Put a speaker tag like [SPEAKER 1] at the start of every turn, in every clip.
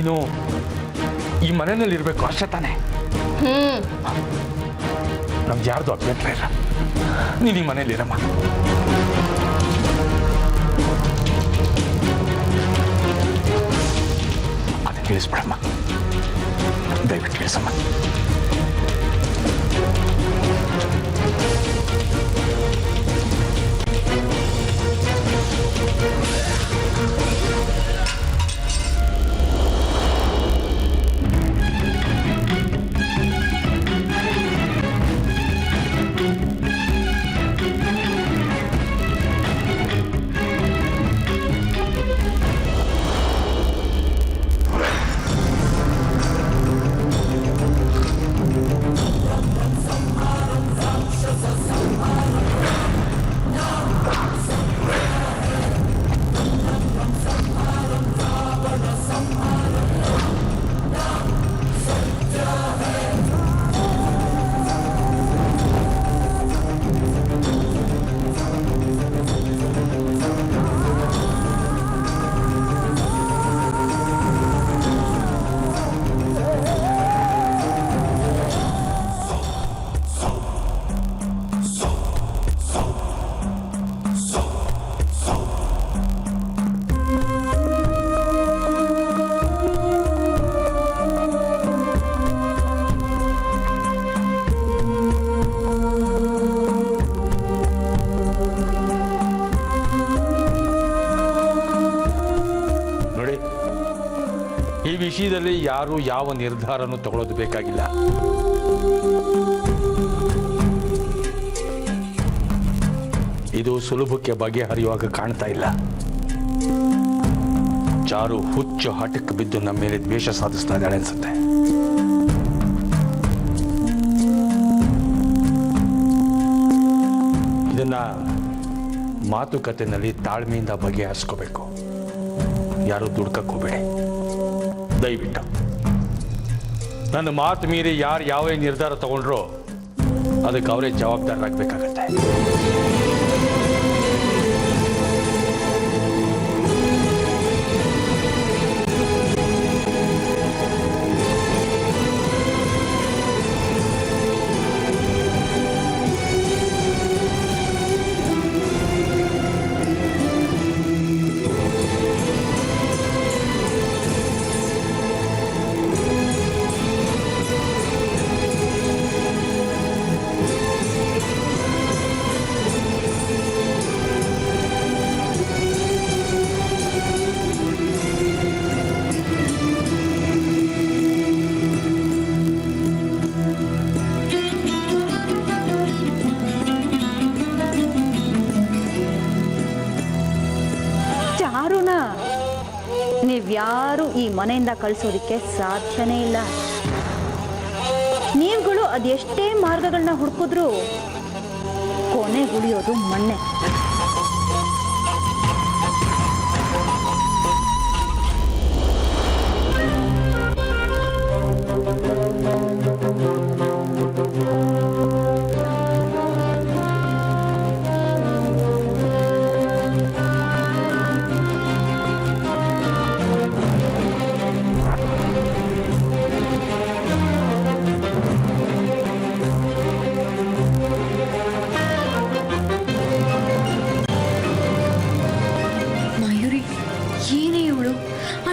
[SPEAKER 1] ನೀನು ಈ ಮನೆಯಲ್ಲಿ ಇರಬೇಕು ಅಷ್ಟೇ ತಾನೆ. ನಮ್ಗೆ ಯಾರ್ದು ಅಭ್ಯಂತರ ಇಲ್ಲ, ನೀನು ಈ ಮನೇಲಿ ಇರಮ್ಮ. ಅದಕ್ಕೆ ತಿಳಿಸ್ಬಿಡಮ್ಮ, ದಯವಿಟ್ಟು ತಿಳಿಸಮ್ಮ. ಈ ವಿಷಯದಲ್ಲಿ ಯಾರು ಯಾವ ನಿರ್ಧಾರನೂ ತಗೊಳ್ಳೋದು ಬೇಕಾಗಿಲ್ಲ. ಇದು ಸುಲಭಕ್ಕೆ ಬಗೆಹರಿಯುವಾಗ ಕಾಣ್ತಾ ಇಲ್ಲ. ಚಾರು ಹುಚ್ಚು ಹಠಕ್ಕೆ ಬಿದ್ದು ನಮ್ಮ ಮೇಲೆ ದ್ವೇಷ ಸಾಧಿಸ್ತಾ ಇದ್ದಾಳೆ ಅನ್ಸುತ್ತೆ. ಇದನ್ನ ಮಾತುಕತೆಯಲ್ಲಿ ತಾಳ್ಮೆಯಿಂದ ಬಗೆಹರಿಸ್ಕೋಬೇಕು. ಯಾರು ದುಡ್ಕಕ್ಕೆ ಹೋಗಬೇಡಿ ದಯವಿಟ್ಟು. ನನ್ನ ಮಾತು ಮೀರಿ ಯಾರು ಯಾವ ನಿರ್ಧಾರ ತಗೊಂಡ್ರೋ ಅದಕ್ಕೆ ಅವರೇ ಜವಾಬ್ದಾರರಾಗಬೇಕಾಗತ್ತೆ.
[SPEAKER 2] ನೀವ್ಯಾರು ಈ ಮನೆಯಿಂದ ಕಳಿಸೋದಕ್ಕೆ ಸಾಧ್ಯನೇ ಇಲ್ಲ. ನೀವುಗಳು ಅದೆಷ್ಟೇ ಮಾರ್ಗಗಳನ್ನ ಹುಡುಕಿದ್ರು ಕೊನೆಗುಳಿಯೋದು ಮಣ್ಣೆ.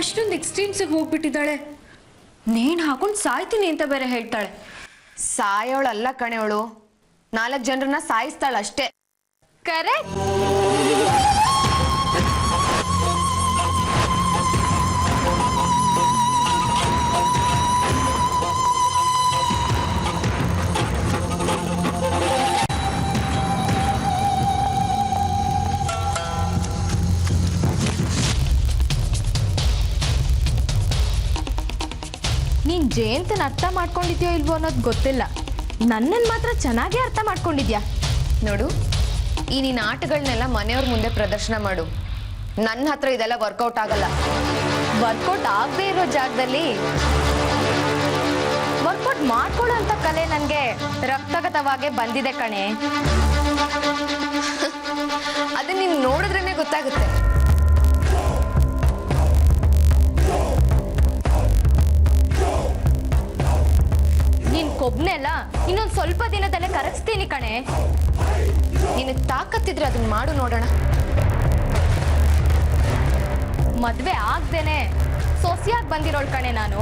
[SPEAKER 3] ಅಷ್ಟೊಂದು ಎಕ್ಸ್ಟ್ರೀಮ್ಸಿಗೆ ಹೋಗ್ಬಿಟ್ಟಿದ್ದಾಳೆ. ನೇಣು ಹಾಕೊಂಡು ಸಾಯ್ತೀನಿ ಅಂತ ಬೇರೆ ಹೇಳ್ತಾಳೆ.
[SPEAKER 4] ಸಾಯೋಳಲ್ಲ ಕಣೆವಳು, 4 ಜನರನ್ನ ಸಾಯಿಸ್ತಾಳ ಅಷ್ಟೇ.
[SPEAKER 3] ಕರೆಕ್ಟ್. ನೀನ್ ಜಯಂತನ ಅರ್ಥ ಮಾಡ್ಕೊಂಡಿದ್ಯೋ ಇಲ್ವೋ ಅನ್ನೋದು ಗೊತ್ತಿಲ್ಲ, ನನ್ನನ್ನು ಮಾತ್ರ ಚೆನ್ನಾಗೇ ಅರ್ಥ ಮಾಡ್ಕೊಂಡಿದ್ಯಾ.
[SPEAKER 4] ನೋಡು, ಈ ನಿನ್ನ ಆಟಗಳನ್ನೆಲ್ಲ ಮನೆಯವ್ರ ಮುಂದೆ ಪ್ರದರ್ಶನ ಮಾಡು. ನನ್ನ ಹತ್ರ ಇದೆಲ್ಲ ವರ್ಕೌಟ್ ಆಗಲ್ಲ.
[SPEAKER 3] ವರ್ಕೌಟ್ ಆಗದೆ ಇರೋ ಜಾಗದಲ್ಲಿ ವರ್ಕೌಟ್ ಮಾಡ್ಕೊಳ್ಳೋ ಅಂತ ಕಲೆ ನನಗೆ ರಕ್ತಗತವಾಗೇ ಬಂದಿದೆ ಕಣೆ.
[SPEAKER 4] ಅದನ್ನ ನೀನು ನೋಡಿದ್ರೇನೆ ಗೊತ್ತಾಗುತ್ತೆ.
[SPEAKER 3] ಇನ್ನೊಂದು ಸ್ವಲ್ಪ ದಿನದಲ್ಲೇ ಕರಗಿಸ್ತೀನಿ ಕಣೆ.
[SPEAKER 4] ನಿನಗೆ ತಾಕತ್ತಿದ್ರೆ ಅದನ್ನ ಮಾಡು ನೋಡೋಣ.
[SPEAKER 3] ಮದ್ವೆ ಆಗ್ದೇನೆ ಸೊಸೆಯಾಗಿ ಬಂದಿರೋಳ್ ಕಣೆ ನಾನು.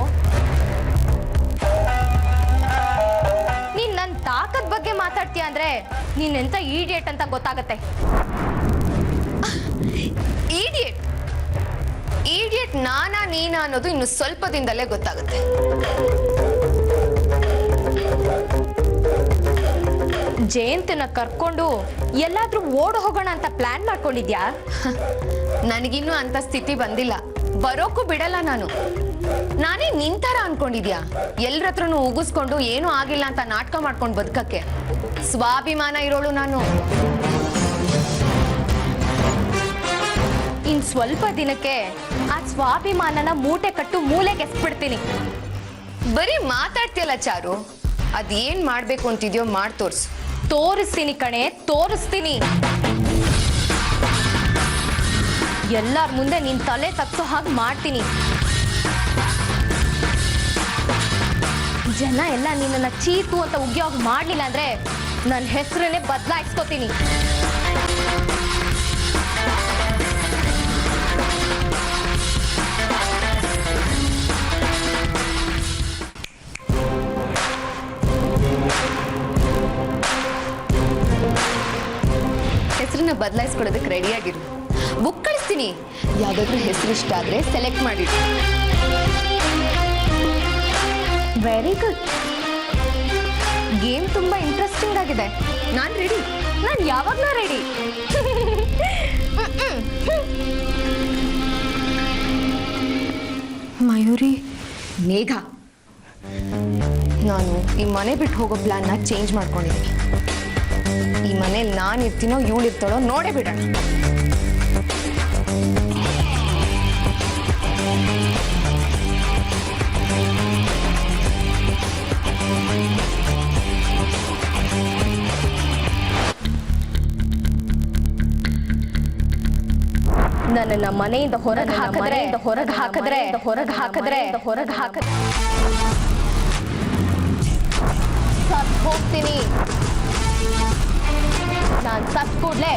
[SPEAKER 3] ನೀನ್ ನನ್ನ ತಾಕತ್ ಬಗ್ಗೆ ಮಾತಾಡ್ತೀಯ ಅಂದ್ರೆ ನೀನೆಂತ ಈಡಿಯೇಟ್ ಅಂತ ಗೊತ್ತಾಗತ್ತೆ.
[SPEAKER 4] ಈಡಿಯೇಟ್ ಈಡಿಯೇಟ್ ನಾನಾ ನೀನಾ ಅನ್ನೋದು ಇನ್ನು ಸ್ವಲ್ಪ ದಿನದಲ್ಲೇ ಗೊತ್ತಾಗುತ್ತೆ.
[SPEAKER 3] ಜಯಂತಿನ ಕರ್ಕೊಂಡು ಎಲ್ಲಾದ್ರೂ ಓಡ್ ಹೋಗೋಣ ಅಂತ ಪ್ಲಾನ್ ಮಾಡ್ಕೊಂಡಿದ್ಯಾ?
[SPEAKER 4] ನನಗಿನ್ನೂ ಅಂತ ಸ್ಥಿತಿ ಬಂದಿಲ್ಲ, ಬರೋಕ್ಕೂ ಬಿಡಲ್ಲ ನಾನು. ನಾನೇ ನಿಂತರ ಅನ್ಕೊಂಡಿದ್ಯಾ ಎಲ್ರ ಹತ್ರನೂ ಉಗಿಸ್ಕೊಂಡು ಏನೂ ಆಗಿಲ್ಲ ಅಂತ ನಾಟಕ ಮಾಡ್ಕೊಂಡು ಬದುಕಕ್ಕೆ? ಸ್ವಾಭಿಮಾನ ಇರೋಳು ನಾನು.
[SPEAKER 3] ಇನ್ ಸ್ವಲ್ಪ ದಿನಕ್ಕೆ ಆ ಸ್ವಾಭಿಮಾನನ ಮೂಟೆ ಕಟ್ಟು ಮೂಲೆಗೆ ಎಸ್ಬಿಡ್ತೀನಿ.
[SPEAKER 4] ಬರೀ ಮಾತಾಡ್ತಿಯಲ್ಲ ಚಾರು, ಅದೇನ್ ಮಾಡ್ಬೇಕು ಅಂತಿದ್ಯೋ ಮಾಡಿ ತೋರ್ಸು.
[SPEAKER 3] ತೋರಿಸ್ತೀನಿ ಕಣೆ, ತೋರಿಸ್ತೀನಿ. ಎಲ್ಲಾರ ಮುಂದೆ ನಿನ್ ತಲೆ ತಗ್ಸೋ ಹಾಗೆ ಮಾಡ್ತೀನಿ. ಜನ ಎಲ್ಲ ನಿನ್ನನ್ನ ಚೀತು ಅಂತ ಉಗ್ಯೋಗ ಮಾಡ್ಲಿಲ್ಲ ಅಂದ್ರೆ ನನ್ನ ಹೆಸರನ್ನೇ ಬದಲಾಯಿಸ್ಕೋತೀನಿ.
[SPEAKER 4] ಹೆಸರನ್ನ ಬದಲಾಯಿಸ್ಕೊಡೋದಕ್ಕೆ ರೆಡಿಯಾಗಿರು. ಬುಕ್ ಕಳಿಸ್ತೀನಿ, ಯಾವ್ದಾದ್ರು ಹೆಸರು ಇಷ್ಟ ಆದ್ರೆ ಸೆಲೆಕ್ಟ್ ಮಾಡಿಡು.
[SPEAKER 3] Very good. ಗೇಮ್ ತುಂಬಾ ಇಂಟ್ರೆಸ್ಟಿಂಗ್ ಆಗಿದೆ.
[SPEAKER 4] ನಾನ್ ರೆಡಿ.
[SPEAKER 3] ನಾನು ಯಾವಾಗ್ಲೂ ರೆಡಿ.
[SPEAKER 2] ಮಯೂರಿ,
[SPEAKER 4] ಮೇಘ, ನಾನು ಈ ಮನೆ ಬಿಟ್ಟು ಹೋಗೋ ಪ್ಲಾನ್ನ ಚೇಂಜ್ ಮಾಡ್ಕೊಂಡಿದ್ದೀನಿ. ಈ ಮನೇಲಿ ನಾನು ಇರ್ತೀನೋ ಇವಳು ಇರ್ತಾಳೋ ನೋಡೇ ಬಿಡೋಣ.
[SPEAKER 3] ನನ್ನನ್ನ ಮನೆಯಿಂದ ಹೊರಗೆ ಹಾಕಿದ್ರೆ ಸತ್ ಹೋಗ್ತೀನಿ. ನಾನ್ ಸತ್ ಕೂಡ್ಲೆ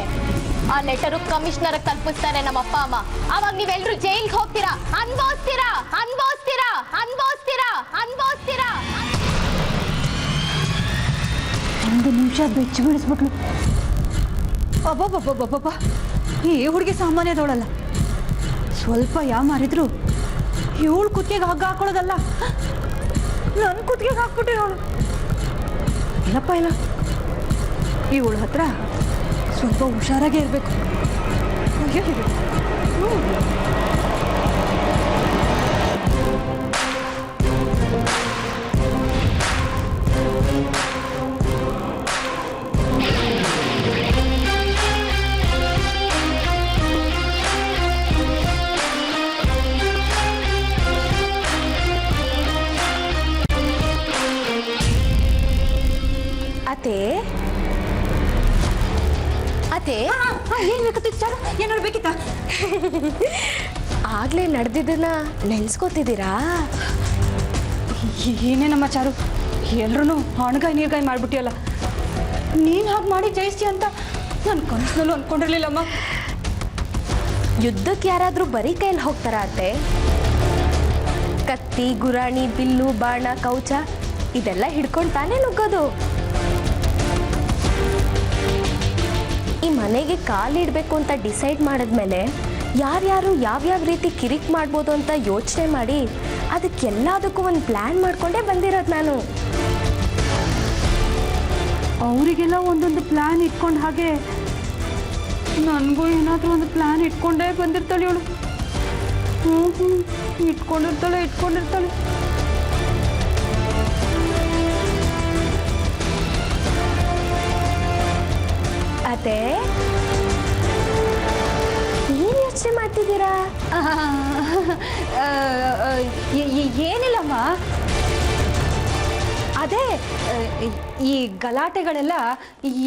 [SPEAKER 3] ಆ ಲೆಟರು ಕಮಿಷನರ್ ತಲುಪಿಸ್ತಾರೆ ನಮ್ಮ ಅಪ್ಪ ಅಮ್ಮ. ಅವಾಗ ನೀವೆಲ್ರೂ ಜೈಲ್ಗೆ ಹೋಗ್ತೀರಾ, ಅನ್ಭವಿಸ್ತೀರಾ ಅನ್ಭವಿಸ್ತೀರಾ ಅನ್ಭವಿಸ್ತೀರಾ ಅನ್ಭವಿಸ್ತೀರಾ.
[SPEAKER 2] ಒಂದು ನಿಮಿಷ ಬೆಚ್ಚ ಬೀಳಿಸ್ಬಿಟ್ಲು. ಅಬ್ಬಬ್ಬಬ್ಬಬ್ಬಬ್ಬ, ಈ ಹುಡುಗಿ ಸಾಮಾನ್ಯದವಳಲ್ಲ. ಸ್ವಲ್ಪ ಮಾರಿದ್ರು ಇವಳು ಕುತ್ತಿಗೆಗೆ ಹಗ್ಗ ಹಾಕೊಳ್ಳೋದಲ್ಲ, ನನ್ನ ಕುತ್ತಿಗೆಗೆ ಹಾಕ್ಬಿಟ್ಟಿರೋಳು. ಇಲ್ಲಪ್ಪ ಇಲ್ಲ, ಇವಳ ಹತ್ರ ಸ್ವಲ್ಪ ಹುಷಾರಾಗೇ ಇರಬೇಕು.
[SPEAKER 3] ಅತ್ತೆ ಅತ್ತೆ,
[SPEAKER 2] ಏನ್ ಬೇಕತ್ತಿತ್ತು? ಏನಾದ್ರು ಬೇಕಿತ್ತ?
[SPEAKER 3] ಆಗ್ಲೇ ನಡೆದಿದ್ದನ್ನ ನೆನ್ಸ್ಕೋತಿದ್ದೀರಾ?
[SPEAKER 2] ಏನೇನಮ್ಮ ಚಾರು, ಎಲ್ರೂ ಹಣಗಾಯಿ ನೀರ್ಗಾಯಿ ಮಾಡ್ಬಿಟ್ಟಿಯಲ್ಲ. ನೀನು ಹಾಗೆ ಮಾಡಿ ಜಯಿಸ್ತಿ ಅಂತ ನನ್ನ ಕನಸಿನಲ್ಲೂ ಅಂದ್ಕೊಂಡಿರ್ಲಿಲ್ಲಮ್ಮ.
[SPEAKER 3] ಯುದ್ಧಕ್ಕೆ ಯಾರಾದ್ರೂ ಬರೀ ಕೈಯಲ್ಲಿ ಹೋಗ್ತಾರ ಅತ್ತೆ? ಕತ್ತಿ, ಗುರಾಣಿ, ಬಿಲ್ಲು, ಬಾಣ, ಕವಚ ಇದೆಲ್ಲ ಹಿಡ್ಕೊಂಡು ತಾನೇ ನುಗ್ಗೋದು. ಈ ಮನೆಗೆ ಕಾಲಿಡಬೇಕು ಅಂತ ಡಿಸೈಡ್ ಮಾಡಿದ್ಮೇಲೆ ಯಾರ್ಯಾರು ಯಾವ್ಯಾವ ರೀತಿ ಕಿರಿಕ್ ಮಾಡ್ಬೋದು ಅಂತ ಯೋಚನೆ ಮಾಡಿ ಅದಕ್ಕೆಲ್ಲದಕ್ಕೂ ಒಂದು ಪ್ಲ್ಯಾನ್ ಮಾಡಿಕೊಂಡೇ ಬಂದಿರೋದು ನಾನು.
[SPEAKER 2] ಅವರಿಗೆಲ್ಲ ಒಂದೊಂದು ಪ್ಲ್ಯಾನ್ ಇಟ್ಕೊಂಡು ಹಾಗೆ ನನಗೂ ಏನಾದರೂ ಒಂದು ಪ್ಲ್ಯಾನ್ ಇಟ್ಕೊಂಡೇ ಬಂದಿರ್ತಾಳೆ ಇವಳು. ಇಟ್ಕೊಂಡಿರ್ತಾಳೆ.
[SPEAKER 3] ಅದೇ ಏನ್ ಯೋಚನೆ ಮಾಡ್ತಿದ್ದೀರಾ?
[SPEAKER 2] ಏನಿಲ್ಲಮ್ಮ, ಅದೇ ಈ ಗಲಾಟೆಗಳೆಲ್ಲ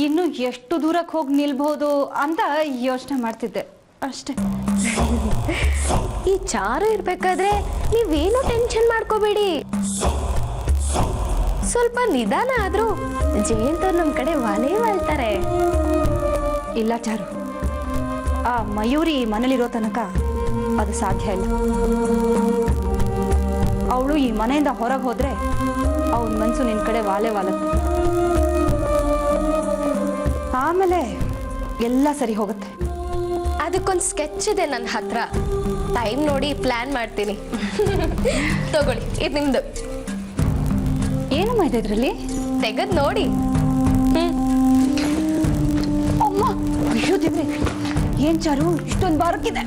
[SPEAKER 2] ಇನ್ನು ಎಷ್ಟು ದೂರಕ್ಕೆ ಹೋಗಿ ನಿಲ್ಬಹುದು ಅಂತ ಯೋಚನೆ ಮಾಡ್ತಿದ್ದೆ ಅಷ್ಟೇ.
[SPEAKER 3] ಈ ಚಾರು ಇರ್ಬೇಕಾದ್ರೆ ನೀವೇನು ಟೆನ್ಷನ್ ಮಾಡ್ಕೋಬೇಡಿ. ಸ್ವಲ್ಪ ನಿಧಾನ ಆದ್ರೂ ಜಯಂತವ್ರು ನಮ್ಮ ಕಡೆ ವಾಲೇ ವಾಲ್ತಾರೆ.
[SPEAKER 2] ಇಲ್ಲ ಚಾರು, ಆ ಮಯೂರಿ ಮನೇಲಿರೋ ತನಕ ಅದು ಸಾಧ್ಯ ಇಲ್ಲ. ಅವಳು ಈ ಮನೆಯಿಂದ ಹೊರಗೆ ಹೋದ್ರೆ ಅವನ ಮನಸ್ಸು ನಿನ್ನ ಕಡೆ ವಾಲೆ ವಾಲತ್ತೆ. ಆಮೇಲೆ ಎಲ್ಲ ಸರಿ ಹೋಗುತ್ತೆ.
[SPEAKER 3] ಅದಕ್ಕೊಂದು ಸ್ಕೆಚ್ ಇದೆ ನನ್ನ ಹತ್ರ. ಟೈಮ್ ನೋಡಿ ಪ್ಲಾನ್ ಮಾಡ್ತೀನಿ. ತಗೊಳ್ಳಿ, ಇದು ನಿಮ್ದು.
[SPEAKER 2] ಏನಮ್ಮ ಇದೆ ಇದರಲ್ಲಿ?
[SPEAKER 3] ತೆಗೆದು ನೋಡಿ.
[SPEAKER 2] ಅಮ್ಮ, ಅಯ್ಯೋ ದೇವ್ರೆ, ಏನ್ ಚಾರು ಇಷ್ಟೊಂದು ಬಾರಕ್ಕಿದೆ?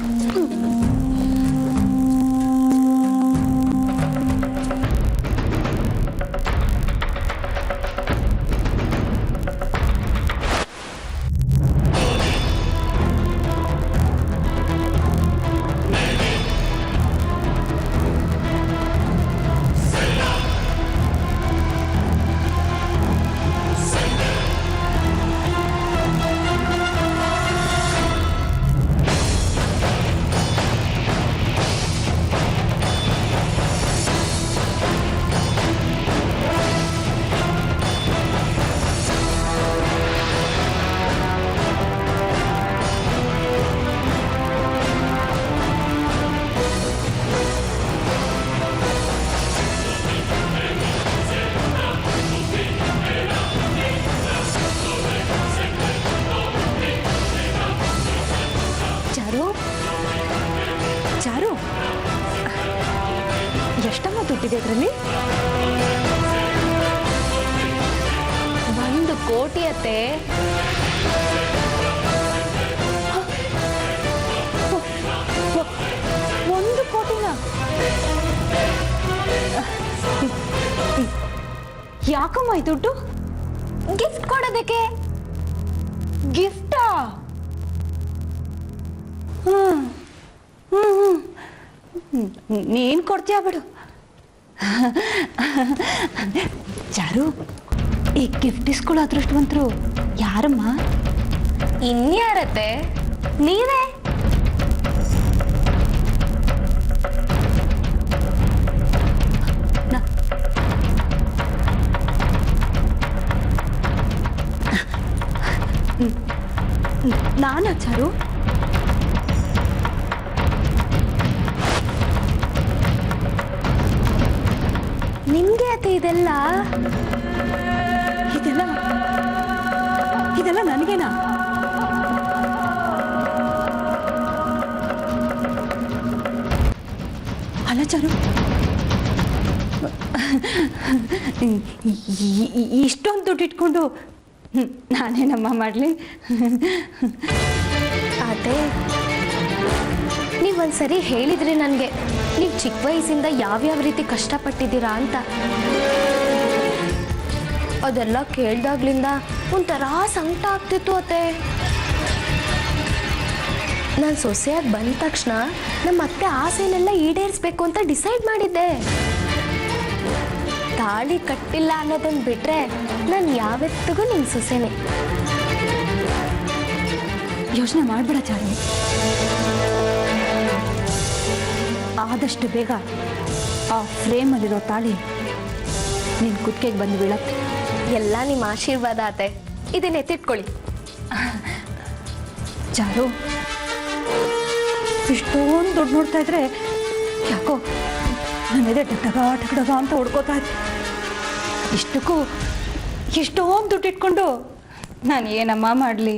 [SPEAKER 2] ಚಾರು, ಎಷ್ಟಮ್ಮ ದುಡ್ಡಿದೆ ಇದರಲ್ಲಿ?
[SPEAKER 3] 1 ಕೋಟಿ ಅತ್ತೆ.
[SPEAKER 2] ಒಂದು ಕೋಟಿನ? ಯಾಕಮ್ಮ ಈ ದುಡ್ಡು?
[SPEAKER 3] ಗಿಫ್ಟ್ ಕೊಡೋದಕ್ಕೆ.
[SPEAKER 2] ಗಿಫ್ಟಾ? ಹ್ಮ್ ಹ್ಮ್ ಹ್ಮ್, ನೀನ್ ಕೊಡ್ತೀಯ ಬಿಡು. ಚಾರು, ಈ ಗಿಫ್ಟ್ ಇಸ್ಕೊಳ್ಳೋ ಅದೃಷ್ಟವಂತರು ಯಾರಮ್ಮ?
[SPEAKER 3] ಇನ್ಯಾರತ್ತೆ? ನೀವೇ.
[SPEAKER 2] ನಾನಾ ಚಾರು?
[SPEAKER 3] ನಿಮ್ಗೆ ಅತ್ತೆ ಇದೆಲ್ಲ?
[SPEAKER 2] ಇದೆಲ್ಲ ನನಗೇನಾ? ಅಲ್ಲ ಚಾರು, ಇಷ್ಟೊಂದು ದುಡ್ಡು ಇಟ್ಕೊಂಡು ನಾನೇನಮ್ಮ ಮಾಡಲಿ?
[SPEAKER 3] ಅದೇ ನೀವೊಂದ್ಸರಿ ಹೇಳಿದ್ರಿ ನನಗೆ, ನೀವು ಚಿಕ್ಕ ವಯಸ್ಸಿಂದ ಯಾವ್ಯಾವ ರೀತಿ ಕಷ್ಟಪಟ್ಟಿದ್ದೀರಾ ಅಂತ. ಅದೆಲ್ಲ ಕೇಳ್ದಾಗ್ಲಿಂದ ಒಂಥರ ಸಂಕಟ ಆಗ್ತಿತ್ತು ಅತ್ತೆ. ನಾನು ಸೊಸೆಯಾಗಿ ಬಂದ ತಕ್ಷಣ ನಮ್ಮ ಅತ್ತೆ ಆಸೆನೆಲ್ಲ ಈಡೇರಿಸ್ಬೇಕು ಅಂತ ಡಿಸೈಡ್ ಮಾಡಿದ್ದೆ. ತಾಳಿ ಕಟ್ಟಿಲ್ಲ ಅನ್ನೋದನ್ನು ಬಿಟ್ರೆ ನಾನು ಯಾವತ್ತಿಗೂ ನಿಮ್ಮ ಸೊಸೆನೆ.
[SPEAKER 2] ಯೋಚನೆ ಮಾಡ್ಬೇಡ ಚಾರು, ಆದಷ್ಟು ಬೇಗ ಆ ಫ್ರೇಮಲ್ಲಿರೋ ತಾಳಿ ನಿನ್ನ ಕುತ್ತಿಗೆಗೆ ಬಂದು ಬೀಳತ್ತೆ.
[SPEAKER 3] ಎಲ್ಲ ನಿಮ್ಮ ಆಶೀರ್ವಾದ ಅತ್ತೆ. ಇದನ್ನ ಎತ್ತಿಟ್ಕೊಳ್ಳಿ.
[SPEAKER 2] ಚಾರು, ಇಷ್ಟೊಂದು ದುಡ್ಡು ನೋಡ್ತಾ ಇದ್ರೆ ಯಾಕೋ ನನ್ನೆದೆ ಟಗಡಗ ಅಂತ ಹೊಡ್ಕೋತಾ ಇದ್ದೆ. ಇಷ್ಟಕ್ಕೂ ಇಷ್ಟೊಂದು ದುಡ್ಡು ಇಟ್ಕೊಂಡು ನಾನು ಏನಮ್ಮ ಮಾಡಲಿ?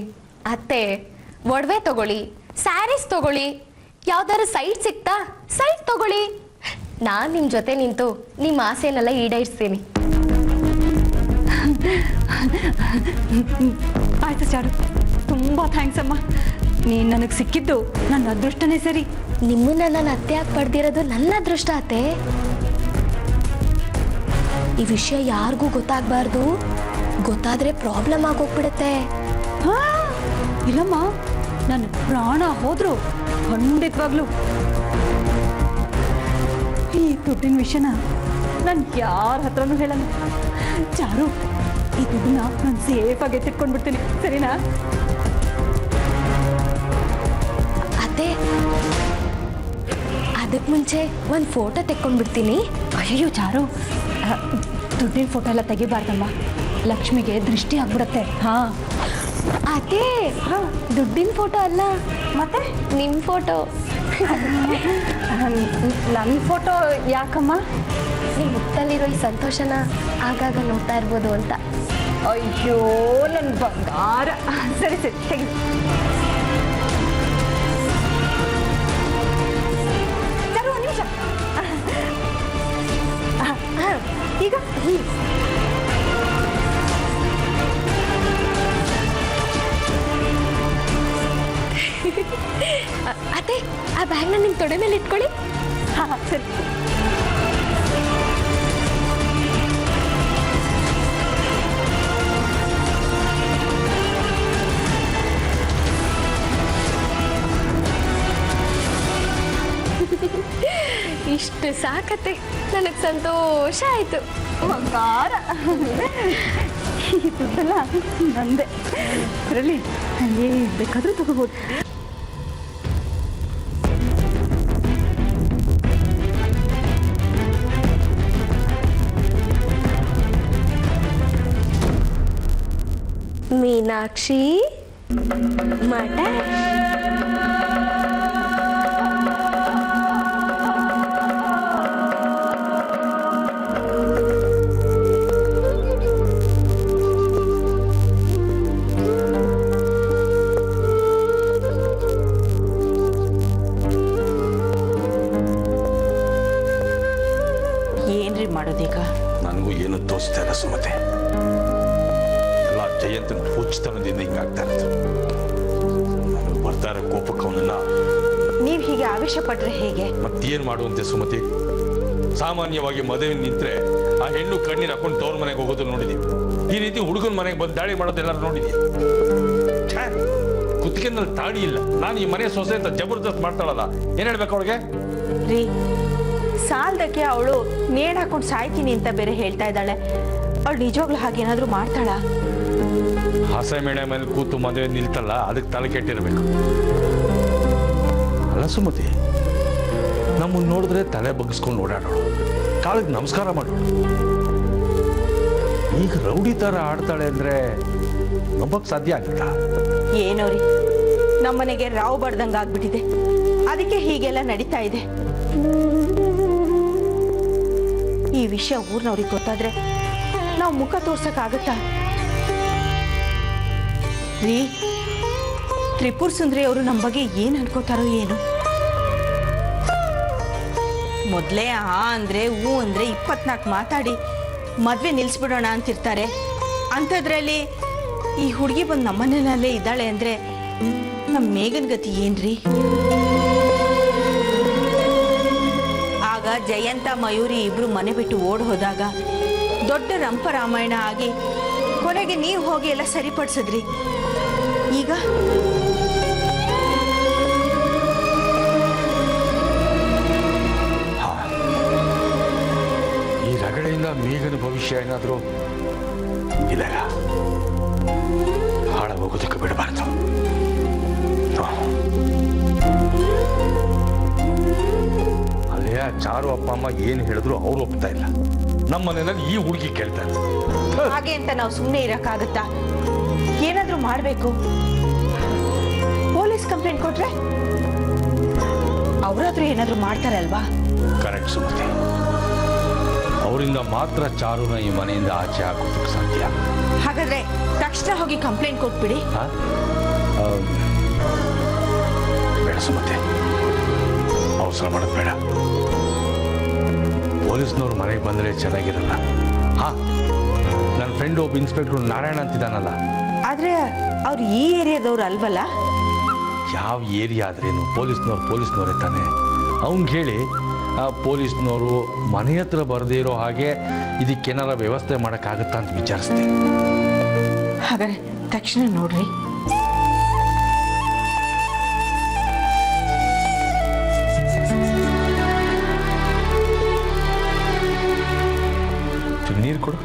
[SPEAKER 3] ಅತ್ತೆ, ಒಡವೆ ತಗೊಳ್ಳಿ, ಸ್ಯಾರೀಸ್ ತಗೊಳ್ಳಿ, ಯಾವ್ದಾದ್ರು ಸೈಟ್ ಸಿಗ್ತಾ ಸೈಟ್ ತಗೊಳ್ಳಿ. ನಾನು ನಿಮ್ಮ ಜೊತೆ ನಿಂತು ನಿಮ್ಮ ಆಸೆನೆಲ್ಲ ಈಡೇರಿಸ್ತೀನಿ.
[SPEAKER 2] ಆಯ್ತು ಚಾರು, ತುಂಬ ಥ್ಯಾಂಕ್ಸ್ ಅಮ್ಮ. ನೀನು ನನಗೆ ಸಿಕ್ಕಿದ್ದು ನನ್ನ ಅದೃಷ್ಟನೇ ಸರಿ.
[SPEAKER 3] ನಿಮ್ಮನ್ನ ನಾನು ಅತ್ತೆಯಾಗಿ ಪಡೆದಿರೋದು ನನ್ನ ಅದೃಷ್ಟ ಅತ್ತೆ. ಈ ವಿಷಯ ಯಾರಿಗೂ ಗೊತ್ತಾಗಬಾರ್ದು. ಗೊತ್ತಾದ್ರೆ ಪ್ರಾಬ್ಲಮ್ ಆಗೋಗ್ಬಿಡುತ್ತೆ.
[SPEAKER 2] ಹಾ, ಇಲ್ಲಮ್ಮ, ನನ್ನ ಪ್ರಾಣ ಹೋದ್ರು ಖಂಡಿತವಾಗ್ಲು ಈ ದುಡ್ಡಿನ ವಿಷಯನ ನಾನು ಯಾರ ಹತ್ರನೂ ಹೇಳಲ್ಲ. ಚಾರು, ಈ ದುಡ್ಡನ್ನ ನಾನು ಸೇಫಾಗಿ ಎತ್ತಿಟ್ಕೊಂಡ್ಬಿಡ್ತೀನಿ, ಸರಿನಾ?
[SPEAKER 3] ಅತ್ತೆ, ಅದಕ್ಕೆ ಮುಂಚೆ ಒಂದು ಫೋಟೋ ತೆಕ್ಕೊಂಡ್ಬಿಡ್ತೀನಿ.
[SPEAKER 2] ಅಯ್ಯೋ ಚಾರು, ದುಡ್ಡಿನ ಫೋಟೋ ಎಲ್ಲ ತೆಗಿಬಾರ್ದಮ್ಮ, ಲಕ್ಷ್ಮಿಗೆ ದೃಷ್ಟಿ ಆಗ್ಬಿಡುತ್ತೆ. ಹಾಂ
[SPEAKER 3] ಅದೇ ದುಡ್ಡಿನ ಫೋಟೋ ಅಲ್ಲ,
[SPEAKER 2] ಮತ್ತೆ
[SPEAKER 3] ನಿಮ್ಮ ಫೋಟೋ.
[SPEAKER 2] ನನ್ನ ಫೋಟೋ ಯಾಕಮ್ಮ?
[SPEAKER 3] ನಿಮ್ಮ ಮುತ್ತಲ್ಲಿರೋ ಈ ಸಂತೋಷನ ಆಗಾಗ ನೋಡ್ತಾ ಇರ್ಬೋದು ಅಂತ.
[SPEAKER 2] ಅಯ್ಯೋ ನನ್ನ ಬಂಗಾರ. ಸರಿ ಸರಿ ತೆಗಿ. ಸರಿ ಒಂದು ನಿಮಿಷ. ಈಗ
[SPEAKER 3] ಅದೇ ಆ ಬ್ಯಾಗ್ನ ನಿಮ್ಮ ತೊಡೆ ಮೇಲೆ ಇಟ್ಕೊಳ್ಳಿ.
[SPEAKER 2] ಹಾಂ ಸರಿ.
[SPEAKER 3] ಇಷ್ಟು ಸಾಕತ್ತೆ, ನನಗೆ ಸಂತೋಷ ಆಯಿತು.
[SPEAKER 2] ಬಂಗಾರ. ಈ ದುಡ್ಡೆಲ್ಲ ನಂದೆ. ಅದರಲ್ಲಿ ನನಗೆ ಬೇಕಾದರೂ ತಗೋಬೋದು.
[SPEAKER 3] ಮೀನಾಕ್ಷಿ ಮಠ.
[SPEAKER 2] ಏನ್ರಿ ಮಾಡೋದೀಗ?
[SPEAKER 1] ನನಗೂ ಏನು ತೋರಿಸ್ತಾ ಇಲ್ಲ ಸುಮತಿ. ಎಲ್ಲ ಜಯಂತನ ಹುಚ್ಚತನದಿಂದ ಹಿಂಗಾಗ್ತಾ ಇರೋದು. ನನಗೆ ಬರ್ತಾ ಇರೋ ಕೋಪಕ್ಕೆ ಅವನನ್ನ
[SPEAKER 2] ನೀವು ಹೀಗೆ ಆವೇಶ ಪಟ್ರೆ ಹೇಗೆ?
[SPEAKER 1] ಮತ್ತೇನು ಮಾಡುವಂತೆ ಸುಮತಿ? ಸಾಮಾನ್ಯವಾಗಿ ಮದುವೆ ನಿಂತ್ರೆ ಆ ಹೆಣ್ಣು ಕಣ್ಣೀರು ಹಾಕೊಂಡು ತವ್ರ ಮನೆಗೆ ಹೋಗೋದು ನೋಡಿದೀವಿ. ಈ ರೀತಿ ಹುಡುಗನ ಮನೆಗೆ ಬಂದು ದಾಳಿ ಮಾಡೋದೆಲ್ಲರೂ ನೋಡಿದೀವಿ. ಕುತ್ತಿಗೆನಲ್ಲಿ ತಾಡಿ ಇಲ್ಲ. ನಾನು ಈ ಮನೆ ಸೊಸೆ ಅಂತ ಜಬರ್ದಸ್ತ್ ಮಾಡ್ತಾಳಲ್ಲ, ಏನ್ ಹೇಳ್ಬೇಕು ಅವಳಿಗೆ?
[SPEAKER 5] ರೀ, ಸಾಲದಕ್ಕೆ ಅವಳು ನೇಣು ಹಾಕೊಂಡು ಸಾಯ್ತೀನಿ ಅಂತ ಬೇರೆ ಹೇಳ್ತಾ ಇದ್ದಾಳೆ. ಅವಳು ನಿಜವಾಗ್ಲೂ ಹಾಗೇನಾದ್ರೂ ಮಾಡ್ತಾಳ?
[SPEAKER 1] ಹಸೆ ಮೇಣೆ ಮೇಲೆ ಕೂತು ಮದುವೆ ನಿಲ್ತಲ್ಲ, ಅದಕ್ಕೆ ತಲೆ ಕೆಟ್ಟಿರ್ಬೇಕು. ಅಲ್ಲ ಸುಮತಿ, ನಮ್ಮನ್ನು ನೋಡಿದ್ರೆ ತಲೆ ಬಗ್ಗಿಸ್ಕೊಂಡು ಓಡಾಡೋಳು, ಕಾಲಿಗೆ ನಮಸ್ಕಾರ ಮಾಡೋಳು. ಈಗ ರೌಡಿ ಥರ ಆಡ್ತಾಳೆ ಅಂದ್ರೆ ನಂಬಕ್ ಸಾಧ್ಯ ಆಗುತ್ತಾ?
[SPEAKER 5] ಏನೋ ರೀ, ನಮ್ಮನೆಗೆ ರಾವ್ ಬಡ್ದಂಗೆ ಆಗ್ಬಿಟ್ಟಿದೆ. ಅದಕ್ಕೆ ಹೀಗೆಲ್ಲ ನಡೀತಾ ಇದೆ. ಈ ವಿಷಯ ಊರ್ನವ್ರಿಗೆ ಗೊತ್ತಾದ್ರೆ ನಾವು ಮುಖ ತೋರ್ಸಕ್ಕಾಗತ್ತಾ? ರೀ, ತ್ರಿಪುರ ಸುಂದರಿ ಅವರು ನಮ್ಮ ಬಗ್ಗೆ ಏನ್ ಅನ್ಕೋತಾರೋ ಏನು. ಮೊದಲೇ ಆ ಅಂದ್ರೆ ಹೂ ಅಂದ್ರೆ 24 ಮಾತಾಡಿ ಮದ್ವೆ ನಿಲ್ಸ್ಬಿಡೋಣ ಅಂತಿರ್ತಾರೆ. ಅಂಥದ್ರಲ್ಲಿ ಈ ಹುಡುಗಿ ಬಂದು ನಮ್ಮನೆಯಲ್ಲೇ ಇದ್ದಾಳೆ ಅಂದ್ರೆ ನಮ್ಮ ಮೇಘನ್ ಗತಿ ಏನ್ರಿ? ಆಗ ಜಯಂತ ಮಯೂರಿ ಇಬ್ರು ಮನೆ ಬಿಟ್ಟು ಓಡ್ ಹೋದಾಗ ದೊಡ್ಡ ರಂಪ ರಾಮಾಯಣ ಆಗಿ ಕೊನೆಗೆ ನೀವು ಹೋಗಿ ಎಲ್ಲ ಸರಿಪಡಿಸಿದ್ರಿ. ಈಗ
[SPEAKER 1] ಈ ರಗಡೆಯಿಂದ ಮೇಘನ ಭವಿಷ್ಯ ಏನಾದರೂ ಇಲ್ಲ, ಹಾಳಾಗೋಗೋದಕ್ಕೆ ಬಿಡಬಾರ್ದು. ಅಲ್ಲೇ ಚಾರು ಅಪ್ಪ ಅಮ್ಮ ಏನು ಹೇಳಿದ್ರು ಅವ್ರು ಒಪ್ತಾ ಇಲ್ಲ. ನಮ್ಮ ಮನೆಯಲ್ಲಿ ಈ ಹುಡುಗಿ ಕೇಳ್ತಾ ಇದ್ದಾರೆ.
[SPEAKER 5] ಹಾಗೆ ಅಂತ ನಾವು ಸುಮ್ಮನೆ ಇರಕ್ಕಾಗತ್ತಾ? ಏನಾದ್ರೂ ಮಾಡ್ಬೇಕು. ಪೊಲೀಸ್ ಕಂಪ್ಲೇಂಟ್ ಕೊಟ್ರೆ ಅವರಾದ್ರೂ ಏನಾದ್ರೂ ಮಾಡ್ತಾರೆ ಅಲ್ವಾ?
[SPEAKER 1] ಕರೆಕ್ಟ್ ಸುಮತಿ, ಅವರಿಂದ ಮಾತ್ರ ಚಾರುನ ಈ ಮನೆಯಿಂದ ಆಚೆ ಹಾಕೋದಕ್ಕೆ ಸಾಧ್ಯ.
[SPEAKER 5] ಹಾಗಾದ್ರೆ ತಕ್ಷಣ ಹೋಗಿ ಕಂಪ್ಲೇಂಟ್ ಕೊಟ್ಬಿಡಿ.
[SPEAKER 1] ಬೇಡ ಸುಮತಿ, ಅವಸರ ಮಾಡೋದು ಬೇಡ. ಪೊಲೀಸ್ನವ್ರು ಮನೆಗೆ ಬಂದರೆ ಚೆನ್ನಾಗಿರಲ್ಲ. ನನ್ನ ಫ್ರೆಂಡ್ ಒಬ್ಬ ಇನ್ಸ್ಪೆಕ್ಟರ್ ನಾರಾಯಣ ಅಂತಿದ್ದಾನಲ್ಲ.
[SPEAKER 5] ಆದ್ರೆ ಅವ್ರು ಈ ಏರಿಯಾದವ್ರು ಅಲ್ವಲ್ಲ?
[SPEAKER 1] ಯಾವ ಏರಿಯಾ ಆದ್ರೇನು ಪೊಲೀಸ್ನವರೇ ತಾನೆ. ಅವ್ನಿಗೆ ಹೇಳಿ ಪೊಲೀಸ್ನವರು ಮನೆ ಹತ್ರ ಬರದೇ ಇರೋ ಹಾಗೆ ಇದಕ್ಕೇನಾರ ವ್ಯವಸ್ಥೆ ಮಾಡೋಕ್ಕಾಗತ್ತಾ ಅಂತ ವಿಚಾರಿಸ್ತೀನಿ.
[SPEAKER 5] ಹಾಗಾದ್ರೆ ತಕ್ಷಣ ನೋಡ್ರಿ.
[SPEAKER 1] ನೀರು ಕೊಡು.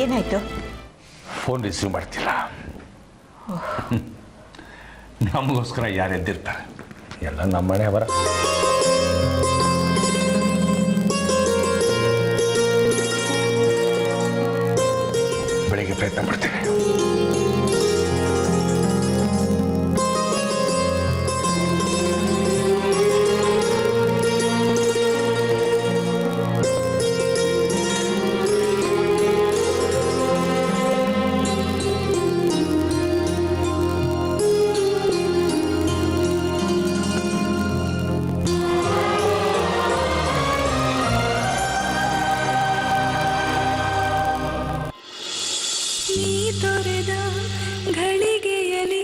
[SPEAKER 5] ಏನಾಯ್ತು?
[SPEAKER 1] ಫೋನ್ ರಿಸೀವ್ ಮಾಡ್ತಿಲ್ಲ. ನಮಗೋಸ್ಕರ ಯಾರು ಎದ್ದಿರ್ತಾರೆ? ಎಲ್ಲ ನಮ್ಮನೆ ಅವರ. ಬೆಳಿಗ್ಗೆ ಪ್ರಯತ್ನ ಪಡ್ತೇನೆ.
[SPEAKER 6] ನೀ ತೊರೆದ ಘಳಿಗೆಯಲಿ